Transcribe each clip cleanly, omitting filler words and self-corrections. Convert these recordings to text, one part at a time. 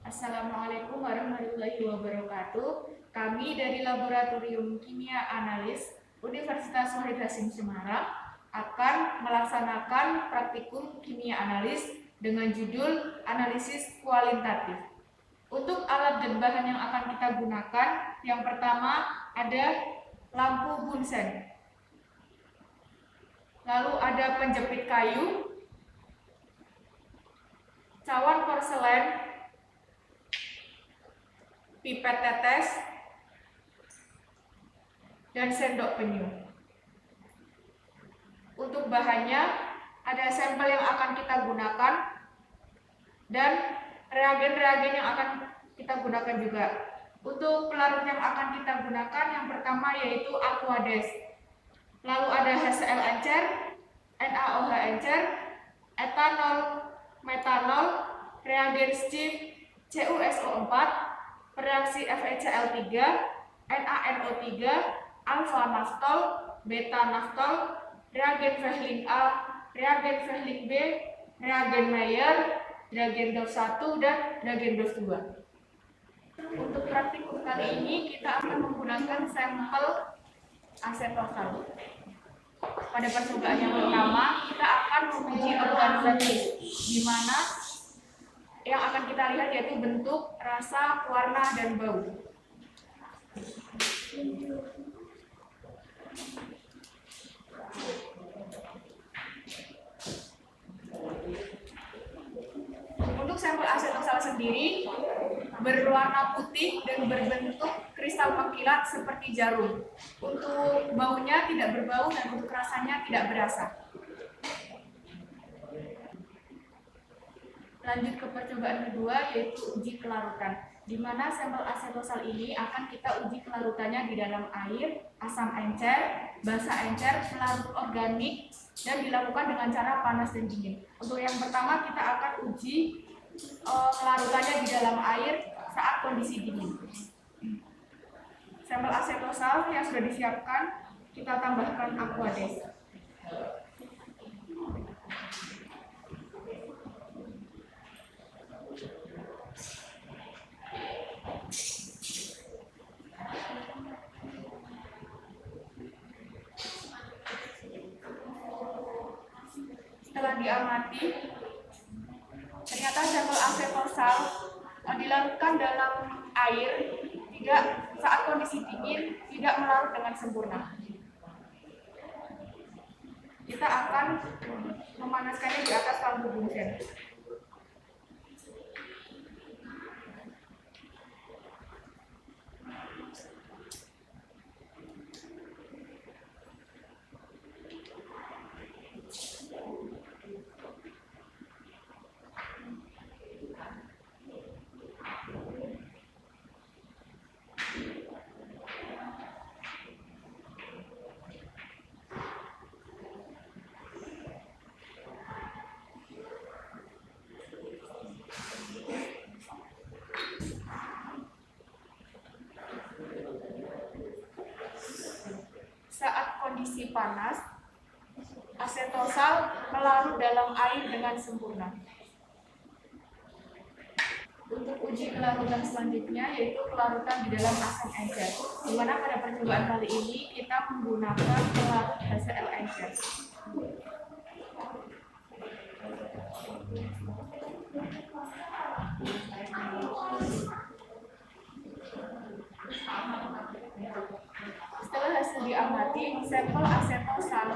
Assalamualaikum warahmatullahi wabarakatuh. Kami dari Laboratorium Kimia Analis Universitas Wahid Hasim Semarang akan melaksanakan praktikum kimia analis dengan judul analisis kualitatif. Untuk alat dan bahan yang akan kita gunakan, yang pertama ada lampu Bunsen, lalu ada penjepit kayu, cawan porselen, pipet tetes, dan sendok penyu. Untuk bahannya ada sampel yang akan kita gunakan dan reagen-reagen yang akan kita gunakan juga. Untuk pelarut yang akan kita gunakan yang pertama yaitu Aquades, lalu ada HCl encer, NaOH encer, etanol, metanol, reagen steam, CuSO4, reaksi FeCl3, NaNO3, alfa naftol, beta naftol, reagen Vehling A, reagen Vehling B, reagen Mayer, reagen DOF 1 dan reagen DOF 2. Untuk praktikum kali ini kita akan menggunakan sampel asetosal. Pada percobaan yang pertama kita akan menguji organoleptis, di mana yang akan kita lihat yaitu bentuk, rasa, warna, dan bau. Untuk sampel asetosal sendiri berwarna putih dan berbentuk kristal mengkilat seperti jarum. Untuk baunya tidak berbau dan untuk rasanya tidak berasa. Lanjut ke percobaan kedua yaitu uji kelarutan, di mana sampel asetosal ini akan kita uji kelarutannya di dalam air, asam encer, basa encer, pelarut organik, dan dilakukan dengan cara panas dan dingin. Untuk yang pertama kita akan uji kelarutannya di dalam air saat kondisi dingin. Sampel asetosal yang sudah disiapkan kita tambahkan Aquades. Setelah diamati, ternyata sampel asetosal dilarutkan dalam air saat kondisi dingin tidak melarut dengan sempurna. Kita akan memanaskannya di atas lampu Bunsen. Saat kondisi panas, asetosal melarut dalam air dengan sempurna. Untuk uji kelarutan selanjutnya yaitu kelarutan di dalam asam encer, di mana pada percobaan kali ini kita menggunakan pelarut HCl encer. Setelah hasil diamati, sampel asetosal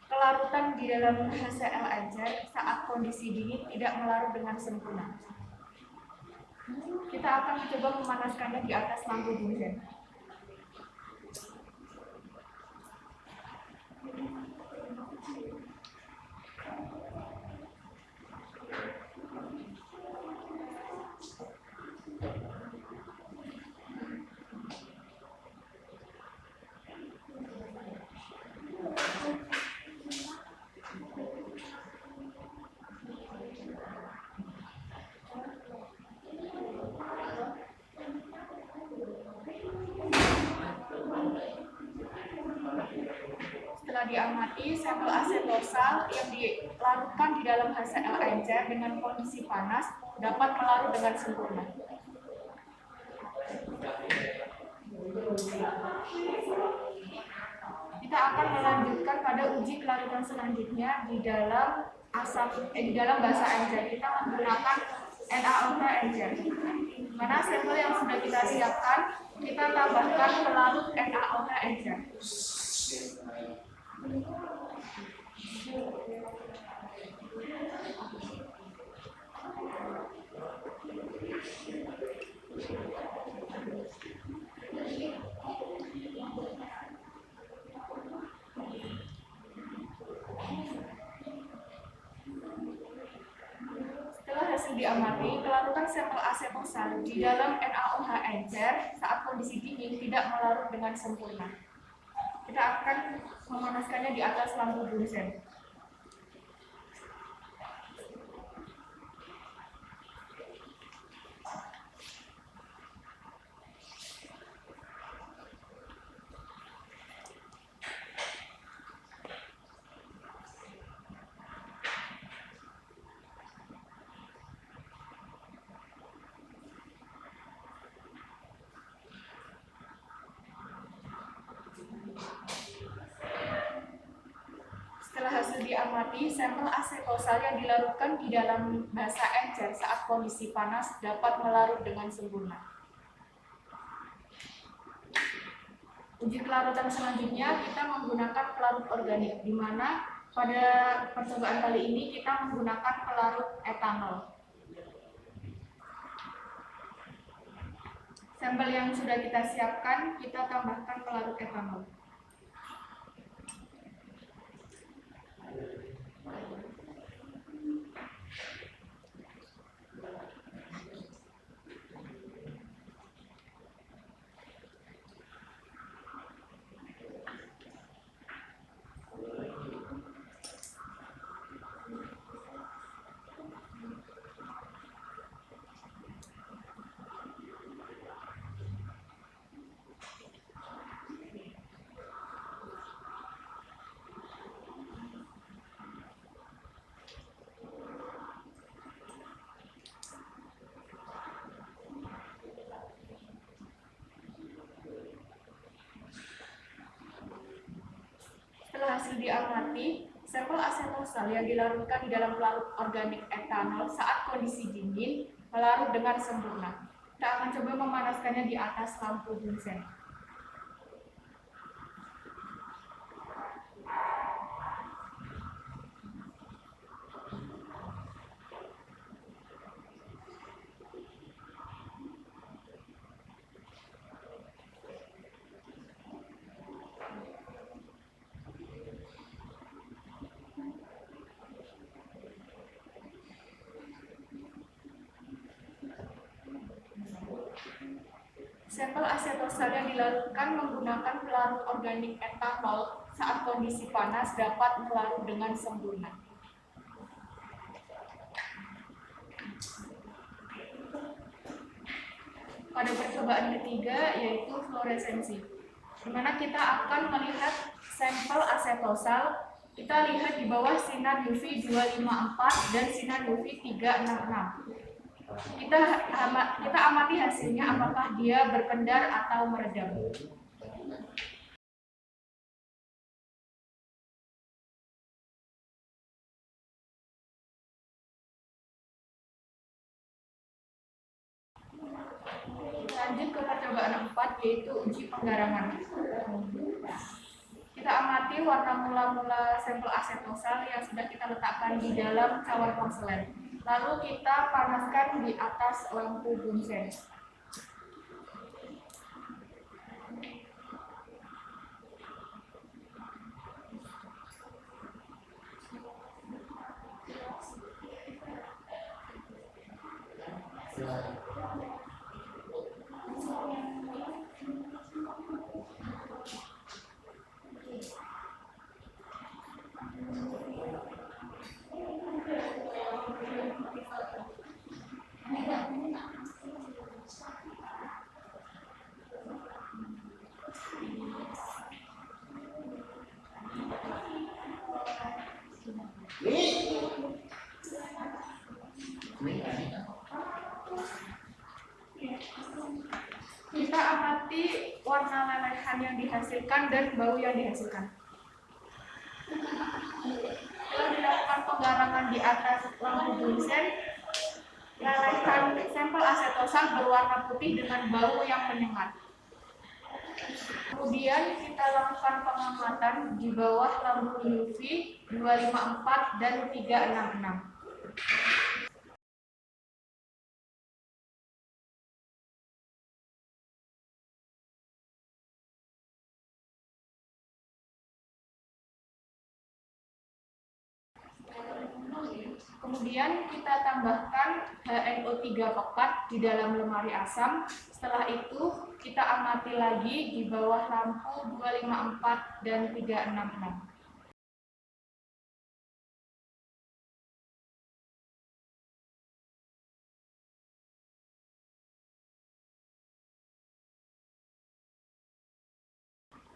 kelarutan di dalam HCl encer saat kondisi dingin tidak melarut dengan sempurna. Kita akan mencoba memanaskannya di atas lampu Bunsen. amati sampel asetosal yang dilarutkan di dalam HCl encer dengan kondisi panas dapat melarut dengan sempurna. Kita akan melanjutkan pada uji kelarutan selanjutnya di dalam basa encer. Kita menggunakan NaOH encer. Mana sampel yang sudah kita siapkan, kita tambahkan pelarut NaOH encer. Setelah hasil diamati, kelarutan sampel asetosal di dalam NaOH encer saat kondisi dingin tidak melarut dengan sempurna. Kita akan memanaskannya di atas lampu bunsen. Setelah hasil diamati, sampel asetosal yang dilarutkan di dalam basa encer saat kondisi panas dapat melarut dengan sempurna. Uji kelarutan selanjutnya kita menggunakan pelarut organik, di mana pada percobaan kali ini kita menggunakan pelarut etanol. Sampel yang sudah kita siapkan, kita tambahkan pelarut etanol. Setelah hasil diamati, sampel asetosal yang dilarutkan di dalam pelarut organik etanol saat kondisi dingin melarut dengan sempurna. Kita akan coba memanaskannya di atas lampu bunsen. Sampel asetosal yang dilarutkan menggunakan pelarut organik etanol saat kondisi panas dapat melarut dengan sempurna. Pada percobaan ketiga yaitu fluoresensi, di mana kita akan melihat sampel asetosal. Kita lihat di bawah sinar UV 254 dan sinar UV 366. Kita amati hasilnya apakah dia berpendar atau meredam. Lanjut ke percobaan 4 yaitu uji penggarangan. Kita amati warna mula-mula sampel asetosal yang sudah kita letakkan di dalam cawan porselen. Lalu kita panaskan di atas lampu bunsen. Kita amati warna lelehan yang dihasilkan dan bau yang dihasilkan. Setelah dilakukan penggarangan di atas lampu bunsen, lelehan sampel asetosa berwarna putih dengan bau yang menyengat. Kemudian kita lakukan pengamatan di bawah lampu UV 254 dan 366. Kemudian kita tambahkan HNO3 pekat di dalam lemari asam. Setelah itu kita amati lagi di bawah lampu 254 dan 366.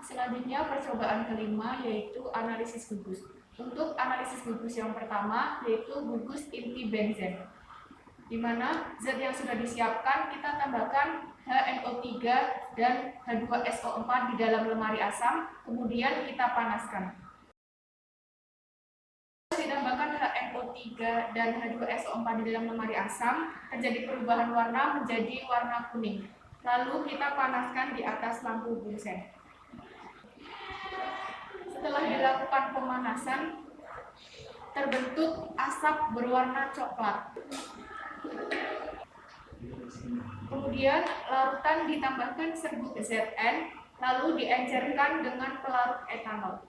Selanjutnya percobaan kelima yaitu analisis gugus. Untuk analisis gugus yang pertama yaitu gugus inti benzen, di mana zat yang sudah disiapkan kita tambahkan HNO3 dan H2SO4 di dalam lemari asam, kemudian kita panaskan. Ditambahkan HNO3 dan H2SO4 di dalam lemari asam, terjadi perubahan warna menjadi warna kuning. Lalu kita panaskan di atas lampu bunsen. Setelah dilakukan pemanasan, terbentuk asap berwarna coklat. Kemudian larutan ditambahkan serbuk Zn, lalu diencerkan dengan pelarut etanol.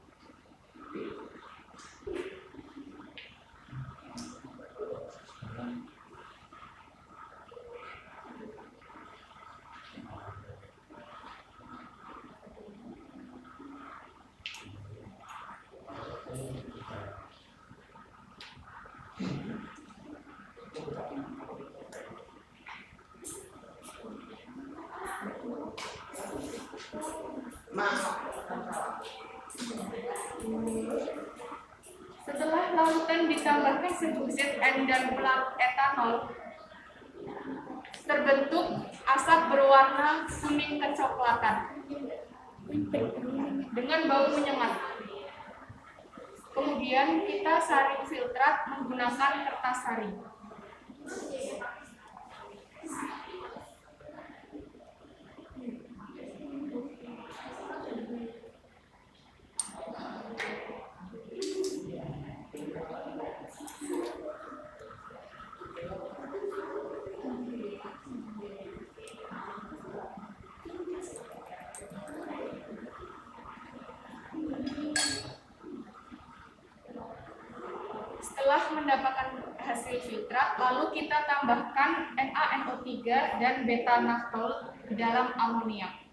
Setelah larutan ditambahkan serbuk Zn dan pelarut etanol, terbentuk asap berwarna kuning kecoklatan dengan bau menyengat. Kemudian kita saring filtrat menggunakan kertas saring. Setelah mendapatkan hasil filtrat, lalu kita tambahkan NaNO3 dan beta-naftol di dalam amoniak.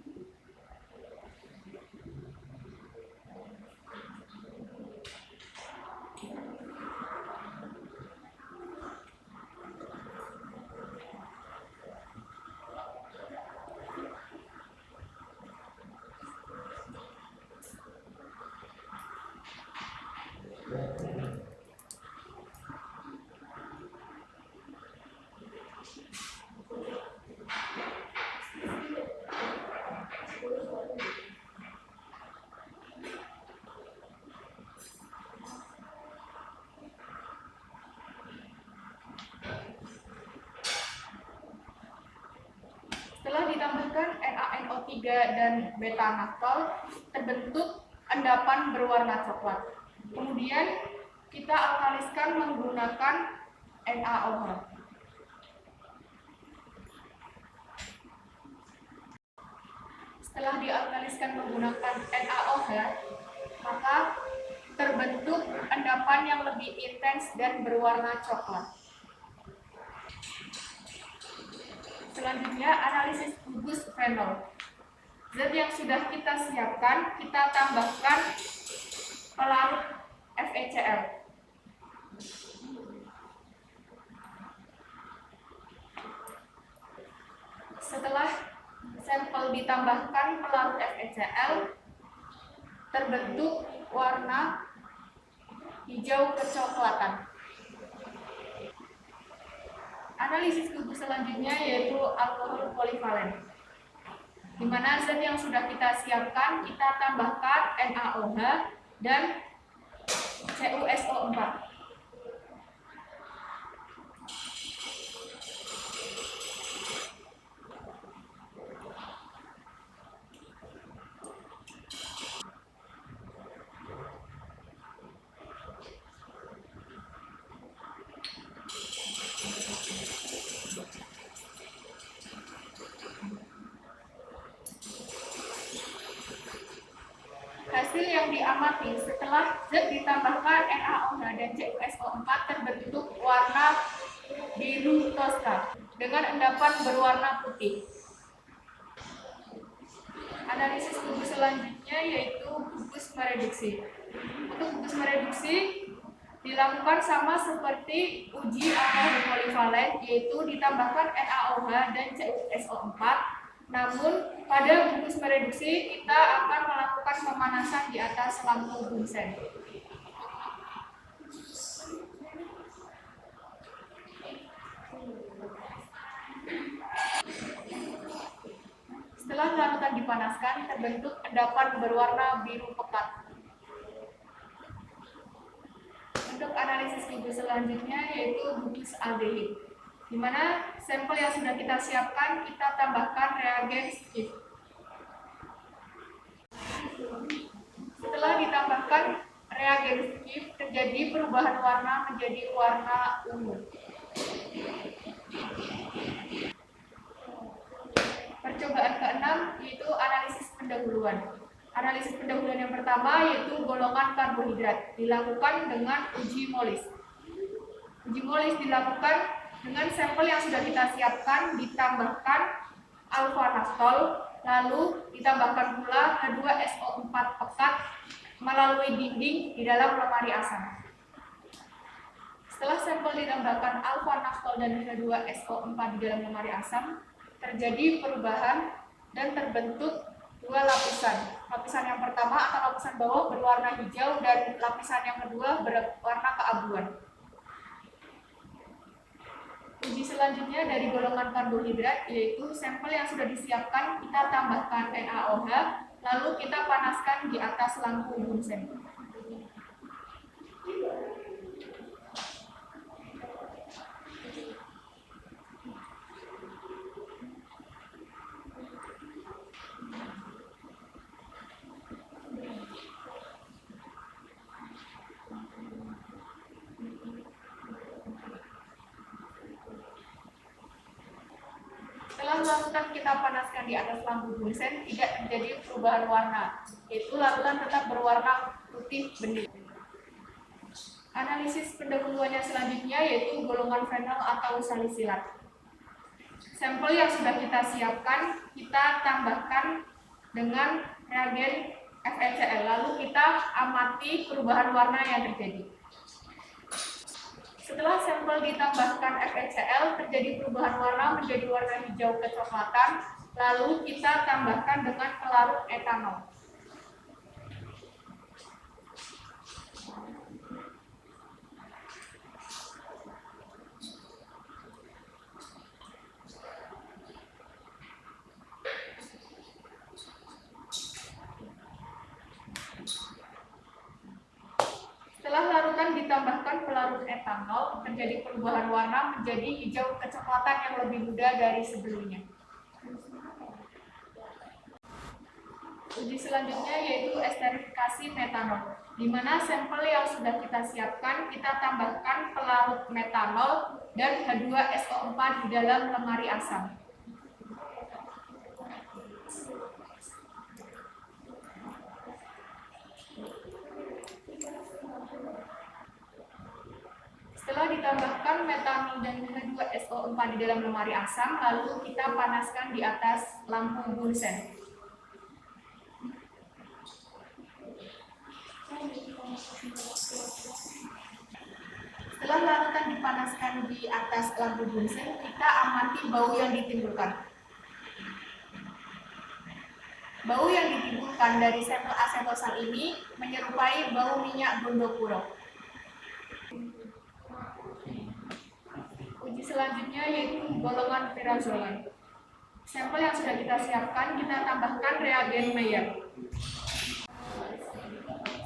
Setelah ditambahkan NaNO3 dan beta-naftol, terbentuk endapan berwarna coklat. Kemudian kita alkaliskan menggunakan NaOH. Setelah dialkaliskan menggunakan NaOH, maka terbentuk endapan yang lebih intens dan berwarna coklat. Selanjutnya, analisis gugus fenol. Zat yang sudah kita siapkan, kita tambahkan pelarut FeCl. Setelah sampel ditambahkan pelarut FeCl, terbentuk warna hijau kecoklatan. Analisis gugus selanjutnya yaitu alkohol polivalen, di mana zat yang sudah kita siapkan kita tambahkan NaOH dan CuSO4. Hasil yang diamati setelah zat ditambahkan NaOH dan CuSO4 terbentuk warna biru toska dengan endapan berwarna putih. Analisis gugus selanjutnya yaitu gugus mereduksi. Untuk gugus mereduksi dilakukan sama seperti uji alkohol polivalen, yaitu ditambahkan NaOH dan CuSO4. Namun pada gugus mereduksi kita akan melakukan pemanasan di atas lampu Bunsen. Setelah larutan dipanaskan, terbentuk endapan berwarna biru pekat. Untuk analisis gugus selanjutnya yaitu gugus aldehid, di mana sampel yang sudah kita siapkan kita tambahkan reagen Skiff. Setelah ditambahkan reagen Skiff, terjadi perubahan warna menjadi warna ungu. Percobaan keenam yaitu analisis pendahuluan. Analisis pendahuluan yang pertama yaitu golongan karbohidrat, dilakukan dengan uji molis. Uji molis dilakukan dengan sampel yang sudah kita siapkan, ditambahkan alfa-naftol, lalu ditambahkan pula H2SO4 pekat melalui dinding di dalam lemari asam. Setelah sampel ditambahkan alfa-naftol dan H2SO4 di dalam lemari asam, terjadi perubahan dan terbentuk dua lapisan. Lapisan yang pertama atau lapisan bawah berwarna hijau dan lapisan yang kedua berwarna keabuan. Uji selanjutnya dari golongan karbohidrat yaitu sampel yang sudah disiapkan kita tambahkan NaOH lalu kita panaskan di atas lampu Bunsen. Setelah larutan kita panaskan di atas lampu Bunsen, tidak terjadi perubahan warna, yaitu larutan tetap berwarna putih bening. Analisis pendahuluannya selanjutnya yaitu golongan fenol atau salisilat. Sampel yang sudah kita siapkan, kita tambahkan dengan reagen FeCl, lalu kita amati perubahan warna yang terjadi. Setelah sampel ditambahkan FeCl, terjadi perubahan warna menjadi warna hijau kecoklatan, lalu kita tambahkan dengan pelarut etanol. Setelah larutan ditambahkan pelarut etanol, terjadi perubahan warna menjadi hijau kecoklatan yang lebih muda dari sebelumnya. Uji selanjutnya yaitu esterifikasi metanol, di mana sampel yang sudah kita siapkan kita tambahkan pelarut metanol dan H2SO4 di dalam lemari asam. Setelah ditambahkan metanol dan H2SO4 di dalam lemari asam, lalu kita panaskan di atas lampu Bunsen. Setelah larutan dipanaskan di atas lampu Bunsen, kita amati bau yang ditimbulkan. Bau yang ditimbulkan dari sampel asetosan ini menyerupai bau minyak Gondopuro. selanjutnya yaitu golongan pirazolam. Sampel yang sudah kita siapkan, kita tambahkan reagen Mayer.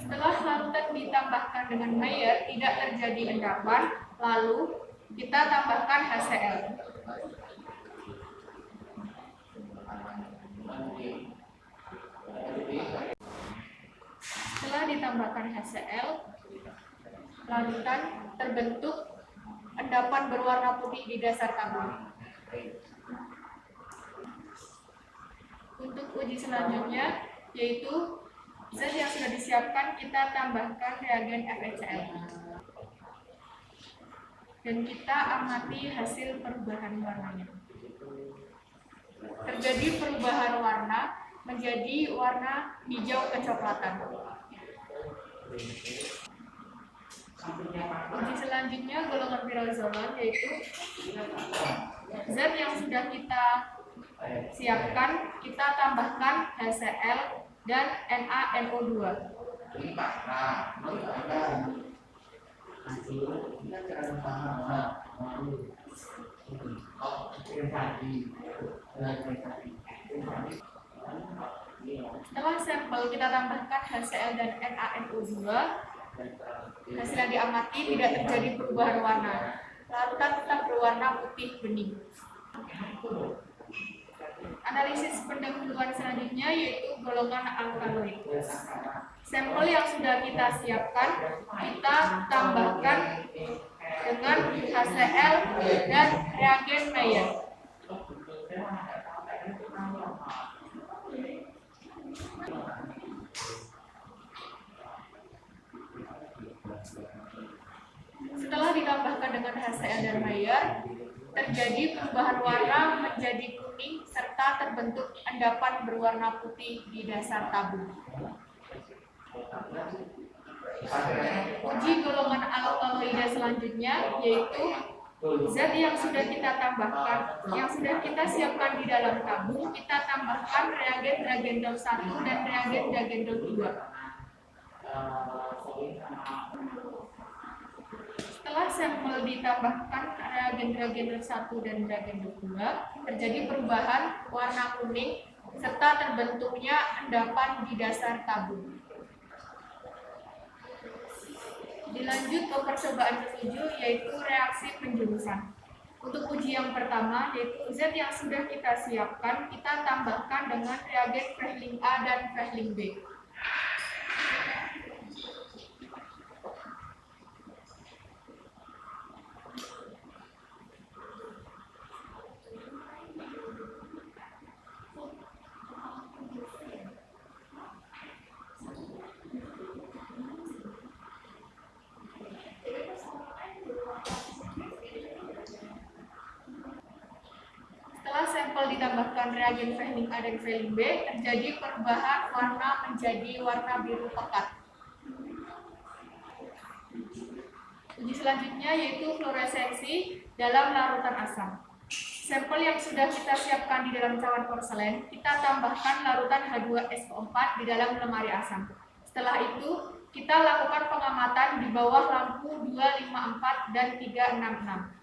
Setelah larutan ditambahkan dengan Mayer, tidak terjadi endapan, lalu kita tambahkan HCl. Setelah ditambahkan HCl, larutan terbentuk endapan berwarna putih di dasar tabung. Untuk uji selanjutnya, yaitu zat yang sudah disiapkan, kita tambahkan reagen FeCl. Dan kita amati hasil perubahan warnanya. Terjadi perubahan warna menjadi warna hijau kecoklatan. Uji selanjutnya golongan pirazolam, yaitu zat yang sudah kita siapkan, kita tambahkan HCl dan NaNO2. Setelah sampel kita tambahkan HCl dan NaNO2, hasil yang diamati tidak terjadi perubahan warna. Larutan tetap berwarna putih bening. Analisis pendahuluan selanjutnya yaitu golongan alkaloid. Sampel yang sudah kita siapkan, kita tambahkan dengan HCl dan reagen Mayer. Setelah ditambahkan dengan HCl dan Mayer, terjadi perubahan warna menjadi kuning serta terbentuk endapan berwarna putih di dasar tabung. Uji golongan alkaloida selanjutnya yaitu zat yang sudah kita tambahkan, yang sudah kita siapkan di dalam tabung, kita tambahkan reagen Dragendel 1 dan reagen Dragendel 2. Setelah sampel ditambahkan reagen Dragendel 1 dan Dragendel 2, terjadi perubahan warna kuning serta terbentuknya endapan di dasar tabung. Dilanjut ke percobaan ke-7 yaitu reaksi penjurusan. Untuk uji yang pertama yaitu zat yang sudah kita siapkan, kita tambahkan dengan reagen Fehling A dan Fehling B. Sampel ditambahkan reagen Fehling A dan Fehling B, terjadi perubahan warna menjadi warna biru pekat. Uji selanjutnya yaitu fluoresensi dalam larutan asam. Sampel yang sudah kita siapkan di dalam cawan porselen, kita tambahkan larutan H2SO4 di dalam lemari asam. Setelah itu, kita lakukan pengamatan di bawah lampu 254 dan 366.